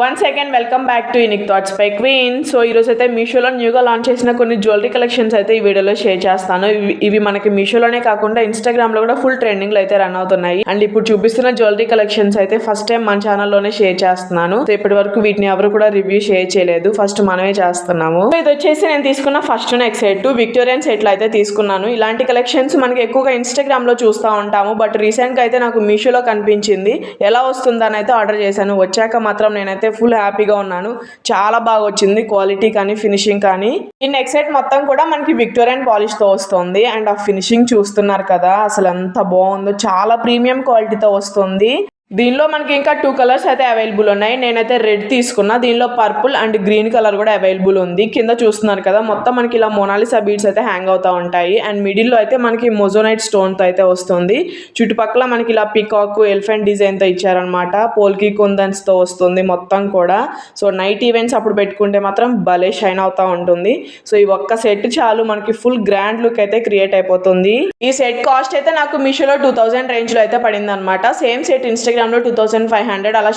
Once again welcome back to unique thoughts by queen. So ఈరోజు అయితే మీషోలో న్యూగా లాంచ్ చేసిన కొన్ని జ్యువెలరీ కలెక్షన్స్ అయితే ఈ వీడియోలో షేర్ చేస్తాను. ఇవి మనకి మీషోలోనే కాకుండా ఇన్స్టాగ్రామ్ లో కూడా ఫుల్ ట్రెండింగ్ లో అయితే రన్ అవుతున్నాయి. అండ్ ఇప్పుడు చూపిస్తున్న జ్యువెలరీ కలెక్షన్స్ అయితే ఫస్ట్ టైం మన ఛానల్లోనే షేర్ చేస్తున్నాను. సో ఇప్పటి వరకు వీటిని ఎవరు కూడా రివ్యూ షేర్ చేయలేదు, ఫస్ట్ మనమే చేస్తున్నాము. సో ఇది వచ్చేసి నేను తీసుకున్న first neck set Victorian set లో అయితే తీసుకున్నాను. ఇలాంటి కలెక్షన్స్ మనకి ఎక్కువగా ఇన్స్టాగ్రామ్ లో చూస్తూ ఉంటాము, బట్ రీసెంట్ గా అయితే నాకు మీషోలో కనిపించింది. ఎలా వస్తుందని అయితే ఆర్డర్ చేశాను. వచ్చాక మాత్రం నేనైతే ఫుల్ హ్యాపీగా ఉన్నాను. చాలా బాగా వచ్చింది, క్వాలిటీ కానీ ఫినిషింగ్ కానీ. ఈ నెక్ సెట్ మొత్తం కూడా మనకి విక్టోరియన్ పాలిష్ తో వస్తుంది. అండ్ ఆ ఫినిషింగ్ చూస్తున్నారు కదా, అసలు ఎంత బాగుందో, చాలా ప్రీమియం క్వాలిటీతో వస్తుంది. దీనిలో మనకి ఇంకా 2 కలర్స్ అయితే అవైలబుల్ ఉన్నాయి. నేనైతే రెడ్ తీసుకున్నా. దీనిలో పర్పుల్ అండ్ గ్రీన్ కలర్ కూడా అవైలబుల్ ఉంది. కింద చూస్తున్నారు కదా, మొత్తం మనకి ఇలా మొనాలిసా బీడ్స్ అయితే హ్యాంగ్ అవుతా ఉంటాయి. అండ్ మిడిల్లో అయితే మనకి మొజోనైట్ స్టోన్ తో అయితే వస్తుంది. చుట్టుపక్కల మనకి ఇలా పికాక్ ఎలిఫెంట్ డిజైన్ తో ఇచ్చారనమాట. పోల్కి కుందన్స్ తో వస్తుంది మొత్తం కూడా. సో నైట్ ఈవెంట్స్ అప్పుడు పెట్టుకుంటే మాత్రం భలే షైన్ అవుతా ఉంటుంది. సో ఈ ఒక్క సెట్ చాలు మనకి ఫుల్ గ్రాండ్ లుక్ అయితే క్రియేట్ అయిపోతుంది. ఈ సెట్ కాస్ట్ అయితే నాకు మీషోలో 2000 రేంజ్ లో అయితే పడింది అనమాట. సేమ్ సెట్ ఇన్స్టాగ్రామ్ లో 2500 అలా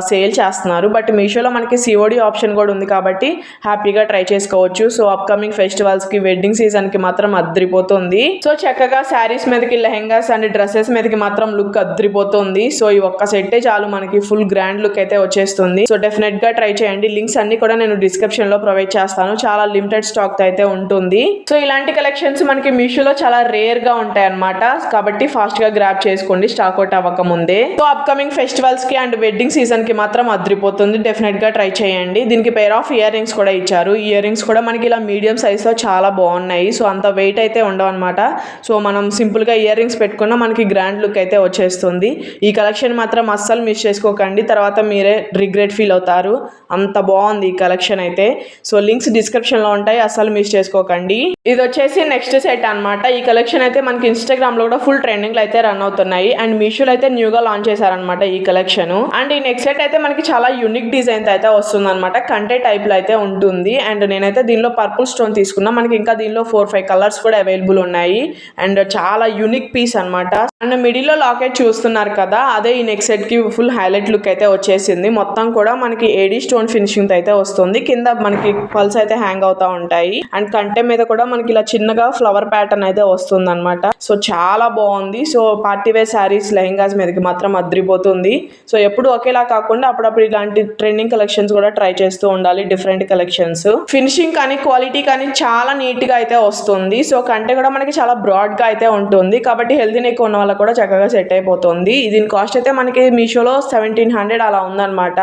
సేల్ చేస్తున్నారు. బట్ మీషోలో మనకి సిఓడి ఆప్షన్ కూడా ఉంది కాబట్టి హ్యాపీగా ట్రై చేసుకోవచ్చు. సో అప్కమింగ్ ఫెస్టివల్స్ కి, వెడ్డింగ్ సీజన్ కి మాత్రం అద్రిపోతుంది. సో చక్కగా శారీస్ మీదకి, లెహెంగాస్ అండ్ డ్రెస్సెస్ మీదకి మాత్రం లుక్ అద్రిపోతుంది. సో ఈ ఒక్క సెట్టే చాలు మనకి ఫుల్ గ్రాండ్ లుక్ అయితే వచ్చేస్తుంది. సో డెఫినెట్ గా ట్రై చేయండి. లింక్స్ అన్ని కూడా నేను డిస్క్రిప్షన్ లో ప్రొవైడ్ చేస్తాను. చాలా లిమిటెడ్ స్టాక్ అయితే ఉంటుంది. సో ఇలాంటి కలెక్షన్స్ మనకి మీషోలో చాలా రేర్ గా ఉంటాయి అన్నమాట. కాబట్టి ఫాస్ట్ గా గ్రాబ్ చేసుకోండి స్టాక్ అవుట్ అవ్వక ముందే. సో అప్కమింగ్ ఫెస్టివల్స్ కి అండ్ వెడ్డింగ్ సీజన్ కి మాత్రం అద్రిపోతుంది. డెఫినెట్ గా ట్రై చేయండి. దీనికి పేర్ ఆఫ్ ఇయర్ రింగ్స్ కూడా ఇచ్చారు. ఇయర్ రింగ్స్ కూడా మనకి ఇలా మీడియం సైజ్ లో చాలా బాగున్నాయి. సో అంత వెయిట్ అయితే ఉండవు అనమాట. సో మనం సింపుల్ గా ఇయర్ రింగ్స్ పెట్టుకున్నా మనకి గ్రాండ్ లుక్ అయితే వచ్చేస్తుంది. ఈ కలెక్షన్ మాత్రం అస్సలు మిస్ చేసుకోకండి, తర్వాత మీరే రిగ్రెట్ ఫీల్ అవుతారు. అంత బాగుంది ఈ కలెక్షన్ అయితే. సో లింక్స్ డిస్క్రిప్షన్ లో ఉంటాయి, అస్సలు మిస్ చేసుకోకండి. ఇది వచ్చేసి నెక్స్ట్ సెట్ అనమాట. ఈ కలెక్షన్ అయితే మనకి ఇన్స్టాగ్రామ్ లో కూడా ఫుల్ ట్రెండింగ్ లో అయితే రన్ అవుతున్నాయి. అండ్ మీషోలో అయితే న్యూగా లాంచ్ చేశారనమాట ఈ కలెక్షన్. అండ్ ఈ నెక్స్ట్ సెట్ అయితే మనకి చాలా యూనిక్ డిజైన్ అయితే వస్తుంది అనమాట. కంటే టైప్ లో అయితే ఉంటుంది. అండ్ నేనైతే దీనిలో పర్పుల్ స్టోన్ తీసుకున్నా. మనకి ఇంకా దీనిలో 4-5 కలర్స్ కూడా అవైలబుల్ ఉన్నాయి. అండ్ చాలా యూనిక్ పీస్ అనమాట. అండ్ మిడిల్ లో లాకెట్ చూస్తున్నారు కదా, అదే ఈ నెక్స్ట్ సెట్ కి ఫుల్ హైలైట్ లుక్ అయితే వచ్చేసింది. మొత్తం కూడా మనకి ఏడీ స్టోన్ ఫినిషింగ్ అయితే వస్తుంది. కింద మనకి పల్స్ అయితే హ్యాంగ్ అవుతా ఉంటాయి. అండ్ కంటె మీద కూడా మనకి ఇలా చిన్నగా ఫ్లవర్ ప్యాటర్న్ అయితే వస్తుంది అనమాట. సో చాలా బాగుంది. So party wear saris, lehengas మీదకి మాత్రం అద్రిపోతుంది. సో ఎప్పుడు ఒకేలా కాకుండా అప్పుడప్పుడు ఇలాంటి ట్రెండింగ్ కలెక్షన్స్ కూడా ట్రై చేస్తూ ఉండాలి, డిఫరెంట్ కలెక్షన్స్. ఫినిషింగ్ కానీ క్వాలిటీ కానీ చాలా నీట్ గా అయితే వస్తుంది. సో కంటే కూడా మనకి చాలా బ్రాడ్ గా అయితే ఉంటుంది. కాబట్టి హెల్తీ నెక్ ఉన్న వాళ్ళకి కూడా చక్కగా సెట్ అయిపోతుంది. దీని కాస్ట్ అయితే మనకి మీషోలో 1700 అలా ఉందన్నమాట.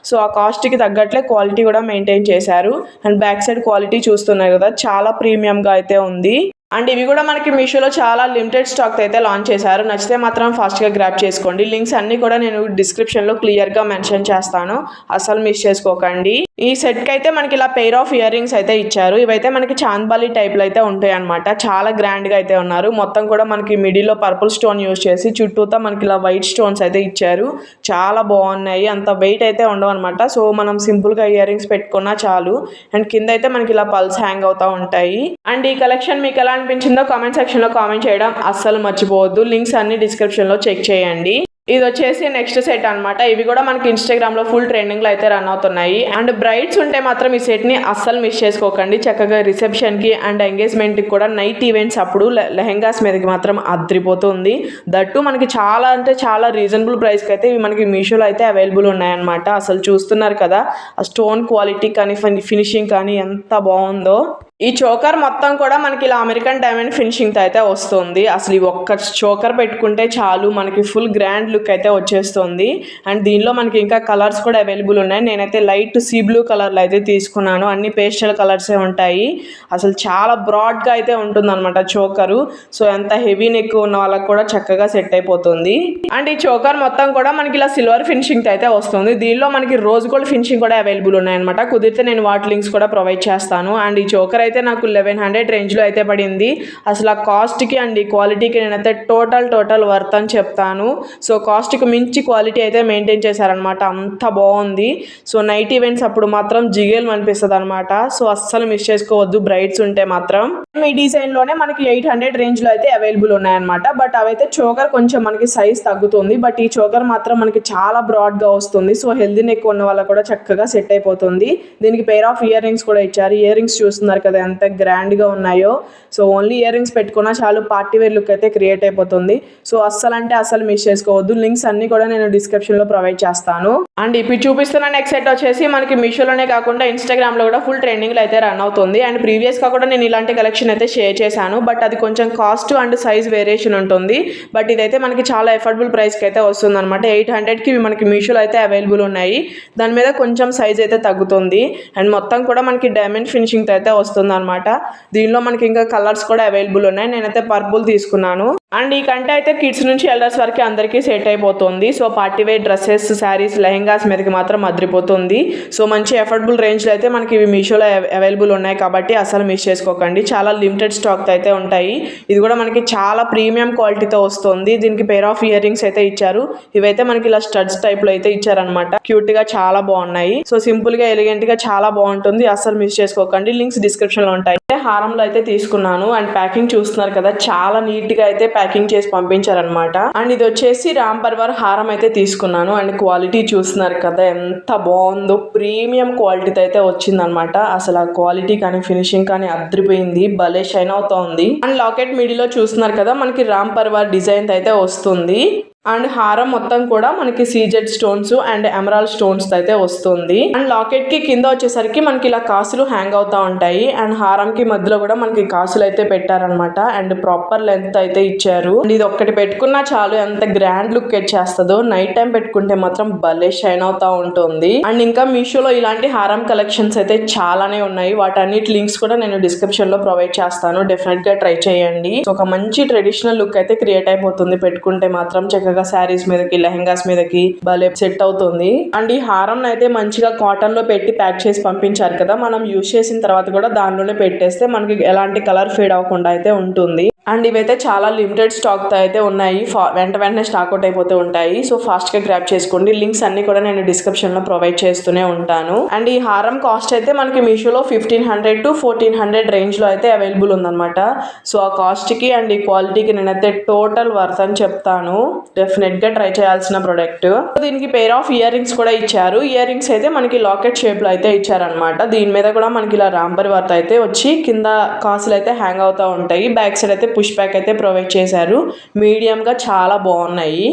సో ఆ కాస్ట్ కి తగ్గట్లే క్వాలిటీ కూడా మెయింటైన్ చేశారు. అండ్ బ్యాక్ సైడ్ క్వాలిటీ చూస్తున్నారు కదా, చాలా ప్రీమియం గా అయితే ఉంది. అండ్ ఇవి కూడా మనకి మీషోలో చాలా లిమిటెడ్ స్టాక్ అయితే లాంచ్ చేశారు. నచ్చితే మాత్రం ఫాస్ట్గా గ్రాబ్ చేసుకోండి. లింక్స్ అన్ని కూడా నేను డిస్క్రిప్షన్లో క్లియర్గా మెన్షన్ చేస్తాను, అసలు మిస్ చేసుకోకండి. ఈ సెట్కి అయితే మనకి ఇలా పెయిర్ ఆఫ్ ఇయర్ రింగ్స్ అయితే ఇచ్చారు. ఇవైతే మనకి చాంద్బాలి టైప్లో అయితే ఉంటాయి అనమాట. చాలా గ్రాండ్గా అయితే ఉన్నారు. మొత్తం కూడా మనకి మిడిల్లో పర్పుల్ స్టోన్ యూజ్ చేసి చుట్టూతో మనకి ఇలా వైట్ స్టోన్స్ అయితే ఇచ్చారు. చాలా బాగున్నాయి. అంత వెయిట్ అయితే ఉండవు అనమాట. సో మనం సింపుల్గా ఇయర్ రింగ్స్ పెట్టుకున్నా చాలు. అండ్ కింద అయితే మనకి ఇలా పల్స్ హ్యాంగ్ అవుతూ ఉంటాయి. అండ్ ఈ కలెక్షన్ మీకు ఎలా అనిపించిందో కామెంట్ సెక్షన్ లో కామెంట్ చేయడం అస్సలు మర్చిపోవద్దు. లింక్స్ అన్ని డిస్క్రిప్షన్ లో చెక్ చేయండి. ఇది వచ్చేసి నెక్స్ట్ సెట్ అనమాట. ఇవి కూడా మనకి ఇన్స్టాగ్రామ్ లో ఫుల్ ట్రెండింగ్ లో అయితే రన్ అవుతున్నాయి. అండ్ బ్రైడ్స్ ఉంటే మాత్రం ఈ సెట్ ని అస్సలు మిస్ చేసుకోకండి. చక్కగా రిసెప్షన్ కి అండ్ ఎంగేజ్మెంట్ కి కూడా, నైట్ ఈవెంట్స్ అప్పుడు లెహెంగాస్ మీదకి మాత్రం అద్రిపోతుంది. దట్టు మనకి చాలా అంటే చాలా రీజనబుల్ ప్రైస్ కి అయితే ఇవి మనకి మీషోలో అయితే అవైలబుల్ ఉన్నాయన్నమాట. అసలు చూస్తున్నారు కదా, ఆ స్టోన్ క్వాలిటీ కానీ ఫినిషింగ్ కానీ ఎంత బాగుందో. ఈ చోకర్ మొత్తం కూడా మనకి ఇలా అమెరికన్ డైమండ్ ఫినిషింగ్ తో అయితే వస్తుంది. అసలు ఈ ఒక్క చోకర్ పెట్టుకుంటే చాలు మనకి ఫుల్ గ్రాండ్ లుక్ అయితే వచ్చేస్తుంది. అండ్ దీనిలో మనకి ఇంకా కలర్స్ కూడా అవైలబుల్ ఉన్నాయి. నేనైతే లైట్ సీ బ్లూ కలర్లో అయితే తీసుకున్నాను. అన్ని పేస్టల్ కలర్సే ఉంటాయి. అసలు చాలా బ్రాడ్గా అయితే ఉంటుంది అనమాట చోకరు. సో ఎంత హెవీ నెక్ ఉన్న వాళ్ళకి కూడా చక్కగా సెట్ అయిపోతుంది. అండ్ ఈ చోకర్ మొత్తం కూడా మనకి ఇలా సిల్వర్ ఫినిషింగ్ అయితే వస్తుంది. దీనిలో మనకి రోజ్ గోల్డ్ ఫినిషింగ్ కూడా అవైలబుల్ ఉన్నాయన్నమాట. కుదిరితే నేను వాటి లింక్స్ కూడా ప్రొవైడ్ చేస్తాను. అండ్ ఈ చోకర్ అయితే అయితే నాకు 1100 రేంజ్లో అయితే పడింది. అసలు ఆ కాస్ట్కి అండ్ ఈ క్వాలిటీకి నేనైతే టోటల్ వర్త్ అని చెప్తాను. సో కాస్ట్కి మించి క్వాలిటీ అయితే మెయింటైన్ చేశారనమాట, అంత బాగుంది. సో నైట్ ఈవెంట్స్ అప్పుడు మాత్రం జిగేల్ అనిపిస్తుంది అనమాట. సో అస్సలు మిస్ చేసుకోవద్దు బ్రైడ్స్ ఉంటే మాత్రం. ఈ డిజైన్లోనే మనకి 800 రేంజ్లో అయితే అవైలబుల్ ఉన్నాయన్నమాట. బట్ అవైతే చోకర్ కొంచెం మనకి సైజ్ తగ్గుతుంది. బట్ ఈ చోకర్ మాత్రం మనకి చాలా బ్రాడ్గా వస్తుంది. సో హెల్దీ నెక్ ఉన్న వాళ్ళకి కూడా చక్కగా సెట్ అయిపోతుంది. దీనికి పెయిర్ ఆఫ్ ఇయర్ రింగ్స్ కూడా ఇచ్చారు. ఇయర్ రింగ్స్ చూస్తున్నారు కదా ఎంత గ్రాండ్గా ఉన్నాయో. సో ఓన్లీ ఇయర్ రింగ్స్ పెట్టుకున్నా చాలు పార్టీ వేర్ లుక్ అయితే క్రియేట్ అయిపోతుంది. సో అస్సలు మిస్ చేసుకోవద్దు. లింక్స్ అన్ని కూడా నేను డిస్క్రిప్షన్లో ప్రొవైడ్ చేస్తాను. అండ్ ఇప్పుడు చూపిస్తున్న నెక్స్ట్ సెట్ వచ్చేసి మనకి మీషోలోనే కాకుండా ఇన్స్టాగ్రామ్లో కూడా ఫుల్ ట్రెండింగ్లో అయితే రన్ అవుతుంది. అండ్ ప్రీవియస్గా కూడా నేను ఇలాంటి కలెక్షన్ అయితే షేర్ చేశాను. బట్ అది కొంచెం కాస్ట్ అండ్ సైజ్ వేరియేషన్ ఉంటుంది. బట్ ఇదైతే మనకి చాలా ఎఫోర్డబుల్ ప్రైస్కి అయితే వస్తుంది అనమాట. 800కి మనకి మీషోలో అయితే అవైలబుల్ ఉన్నాయి. దాని మీద కొంచెం సైజ్ అయితే తగ్గుతుంది. అండ్ మొత్తం కూడా మనకి డైమండ్ ఫినిషింగ్ అయితే వస్తుంది అనమాట. దీనిలో మనకి ఇంకా కలర్స్ కూడా అవైలబుల్ ఉన్నాయి. నేనైతే పర్పుల్ తీసుకున్నాను. అండ్ ఈ కంటే అయితే కిడ్స్ నుంచి ఎల్డర్స్ వరకు అందరికీ సెట్ అయిపోతుంది. So party wear dresses, saris, lehengas మీదకి మాత్రం అదిరిపోతుంది. సో మంచి అఫోర్డబుల్ రేంజ్లో అయితే మనకి ఇవి మీషోలో అవైలబుల్ ఉన్నాయి కాబట్టి అసలు మిస్ చేసుకోకండి. చాలా లిమిటెడ్ స్టాక్ అయితే ఉంటాయి. ఇది కూడా మనకి చాలా ప్రీమియం క్వాలిటీతో వస్తుంది. దీనికి పెయిర్ ఆఫ్ ఇయర్ రింగ్స్ అయితే ఇచ్చారు. ఇవైతే మనకి ఇలా స్టడ్స్ టైప్లో అయితే ఇచ్చారనమాట. క్యూట్గా చాలా బాగున్నాయి. సో సింపుల్గా ఎలిగెంట్గా చాలా బాగుంటుంది. అసలు మిస్ చేసుకోకండి. లింక్స్ డిస్క్రిప్షన్లో ఉంటాయి. హారంలో అయితే తీసుకున్నాను. అండ్ ప్యాకింగ్ చూస్తున్నారు కదా చాలా నీట్గా అయితే ప్యాకింగ్ చేసి పంపించారనమాట. అండ్ ఇది వచ్చేసి రామ్ పర్వార్ హారం అయితే తీసుకున్నాను. అండ్ క్వాలిటీ చూస్తున్నారు కదా ఎంత బాగుందో. ప్రీమియం క్వాలిటీతో అయితే వచ్చిందనమాట. అసలు ఆ క్వాలిటీ కానీ ఫినిషింగ్ కానీ అదిరిపోయింది. భలే షైన్ అవుతోంది. అండ్ లాకెట్ మిడిలో చూస్తున్నారు కదా మనకి రామ్ పర్వార్ డిజైన్ అయితే వస్తుంది. అండ్ హారం మొత్తం కూడా మనకి CZ stones and emerald stones అయితే వస్తుంది. అండ్ లాకెట్ కి కింద వచ్చేసరికి మనకి ఇలా కాసులు హ్యాంగ్ అవుతా ఉంటాయి. అండ్ హారం కి మధ్యలో కూడా మనకి కాసులు అయితే పెట్టారనమాట. అండ్ ప్రాపర్ లెంత్ అయితే ఇచ్చారు. అండ్ ఇది ఒక్కటి పెట్టుకున్నా చాలు ఎంత గ్రాండ్ లుక్ చేస్తుందో. నైట్ టైం పెట్టుకుంటే మాత్రం భలే షైన్ అవుతా ఉంటుంది. అండ్ ఇంకా మీషోలో ఇలాంటి హారం కలెక్షన్స్ అయితే చాలానే ఉన్నాయి. వాటన్నిటి లింక్స్ కూడా నేను డిస్క్రిప్షన్ లో ప్రొవైడ్ చేస్తాను. డెఫినెట్ గా ట్రై చేయండి. ఒక మంచి ట్రెడిషనల్ లుక్ అయితే క్రియేట్ అయిపోతుంది పెట్టుకుంటే మాత్రం. చక్కగా శారీస్ మీదకి, లెహెంగాస్ మీదకి భలే సెట్ అవుతుంది. అండ్ ఈ హారం అయితే మంచిగా కాటన్ లో పెట్టి ప్యాక్ చేసి పంపించారు కదా. మనం యూజ్ చేసిన తర్వాత కూడా దానిలోనే పెట్టేస్తే మనకి ఎలాంటి కలర్ ఫేడ్ అవ్వకుండా అయితే ఉంటుంది. అండ్ ఇవైతే చాలా లిమిటెడ్ స్టాక్తో అయితే ఉన్నాయి. వెంటనే స్టాక్ అవుట్ అయిపోతూ ఉంటాయి. సో ఫాస్ట్గా గ్రాప్ చేసుకోండి. లింక్స్ అన్ని కూడా నేను డిస్క్రిప్షన్లో ప్రొవైడ్ చేస్తూనే ఉంటాను. అండ్ ఈ హారం కాస్ట్ అయితే మనకి మీషోలో 1500 to 1400 రేంజ్లో అయితే అవైలబుల్ ఉందన్నమాట. సో ఆ కాస్ట్కి అండ్ ఈ క్వాలిటీకి నేనైతే టోటల్ వర్త్ అని చెప్తాను. డెఫినెట్గా ట్రై చేయాల్సిన ప్రోడక్ట్. దీనికి పెయిర్ ఆఫ్ ఇయర్ రింగ్స్ కూడా ఇచ్చారు. ఇయర్ రింగ్స్ అయితే మనకి లాకెట్ షేప్లో అయితే ఇచ్చారనమాట. దీని మీద కూడా మనకి ఇలా రాంబర్ వర్త్ అయితే వచ్చి కింద కాసులు అయితే హ్యాంగ్ అవుతూ ఉంటాయి. బ్యాక్ సైడ్ అయితే పుష్ బ్యాక్ అయితే ప్రొవైడ్ చేశారు. మీడియంగా చాలా బాగున్నాయి.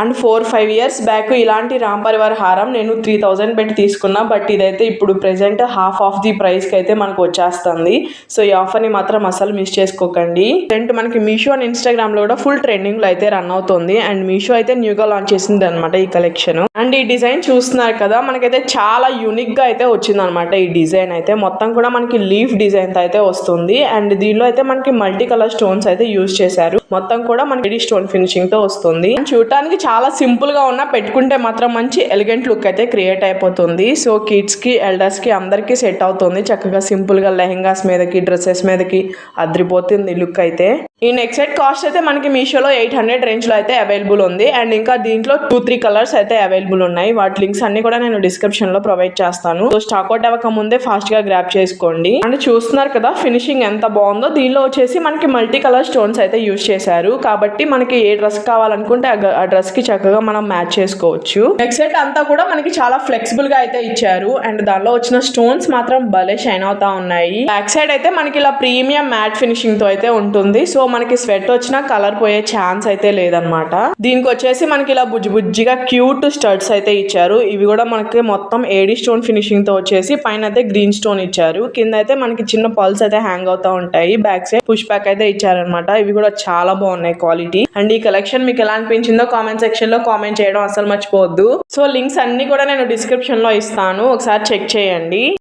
అండ్ 4-5 ఇయర్స్ బ్యాక్ ఇలాంటి రామ్ పరివార్ హారం నేను 3000 పెట్టి తీసుకున్నా. బట్ ఇదైతే ఇప్పుడు ప్రెజెంట్ హాఫ్ ఆఫ్ ది ప్రైస్కి అయితే మనకు వచ్చేస్తుంది. సో ఈ ఆఫర్ని మాత్రం అసలు మిస్ చేసుకోకండి. ఫ్రెండ్ మనకి మీషో అండ్ ఇన్స్టాగ్రామ్లో కూడా ఫుల్ ట్రెండింగ్లో అయితే రన్ అవుతుంది. అండ్ మీషో అయితే న్యూగా లాంచ్ చేసింది అనమాట ఈ కలెక్షన్. అండ్ ఈ డిజైన్ చూస్తున్నారు కదా మనకైతే చాలా యూనిక్గా అయితే వచ్చిందనమాట. ఈ డిజైన్ అయితే మొత్తం కూడా మనకి లీఫ్ డిజైన్తో అయితే వస్తుంది. అండ్ దీనిలో అయితే మనకి మల్టీ కలర్ స్టోన్స్ అయితే యూజ్ చేశారు. మొత్తం కూడా మనకి స్టోన్ ఫినిషింగ్తో వస్తుంది. చూడటానికి చాలా సింపుల్ గా ఉన్నా పెట్టుకుంటే మాత్రం మంచి ఎలిగెంట్ లుక్ అయితే క్రియేట్ అయిపోతుంది. సో కిడ్స్ కి, ఎల్డర్స్ కి అందరికీ సెట్ అవుతుంది. చక్కగా సింపుల్ గా లెహెంగాస్ మీదకి, డ్రెస్సెస్ మీదకి అదిరిపోతుంది లుక్ అయితే. ఈ నెక్స్ట్ సెట్ కాస్ట్ అయితే మనకి మీషోలో 800 రేంజ్ లో అయితే అవైలబుల్ ఉంది. అండ్ ఇంకా దీంట్లో 2-3 కలర్స్ అయితే అవైలబుల్ ఉన్నాయి. వాటి లింక్స్ అన్ని కూడా నేను డిస్క్రిప్షన్ లో ప్రొవైడ్ చేస్తాను. సో స్టాక్ అవుట్ అవ్వక ముందే ఫాస్ట్ గా గ్రాప్ చేసుకోండి. అండ్ చూస్తున్నారు కదా ఫినిషింగ్ ఎంత బాగుందో. దీనిలో వచ్చేసి మనకి మల్టీ కలర్ స్టోన్స్ అయితే యూజ్ చేశారు కాబట్టి మనకి ఏ డ్రెస్ కావాలనుకుంటే ఆ డ్రెస్ కి చక్కగా మనం మ్యాచ్ చేసుకోవచ్చు. నెక్స్ట్ సెట్ అంతా కూడా మనకి చాలా ఫ్లెక్సిబుల్ గా అయితే ఇచ్చారు. అండ్ దానిలో వచ్చిన స్టోన్స్ మాత్రం భలే షైన్ అవుతా ఉన్నాయి. బ్యాక్ సైడ్ అయితే మనకి ఇలా ప్రీమియం మ్యాట్ ఫినిషింగ్ తో అయితే ఉంటుంది. సో మనకి స్వెట్ వచ్చినా కలర్ పోయే ఛాన్స్ అయితే లేదనమాట. దీనికి వచ్చేసి మనకి ఇలా బుజ్జిగా క్యూట్ స్టడ్స్ అయితే ఇచ్చారు. ఇవి కూడా మనకి మొత్తం ఏడి స్టోన్ ఫినిషింగ్ తో వచ్చేసి పైన అయితే గ్రీన్ స్టోన్ ఇచ్చారు. కింద అయితే మనకి చిన్న పల్స్ అయితే హ్యాంగ్ అవుతా ఉంటాయి. బ్యాక్ సైడ్ పుష్ బ్యాక్ అయితే ఇచ్చారనమాట. ఇవి కూడా చాలా బాగున్నాయి క్వాలిటీ. అండ్ ఈ కలెక్షన్ మీకు ఎలా అనిపించిందో కామెంట్ సెక్షన్ లో కామెంట్ చేయడం అసలు మర్చిపోవద్దు. సో లింక్స్ అన్ని కూడా నేను డిస్క్రిప్షన్ లో ఇస్తాను. ఒకసారి చెక్ చేయండి.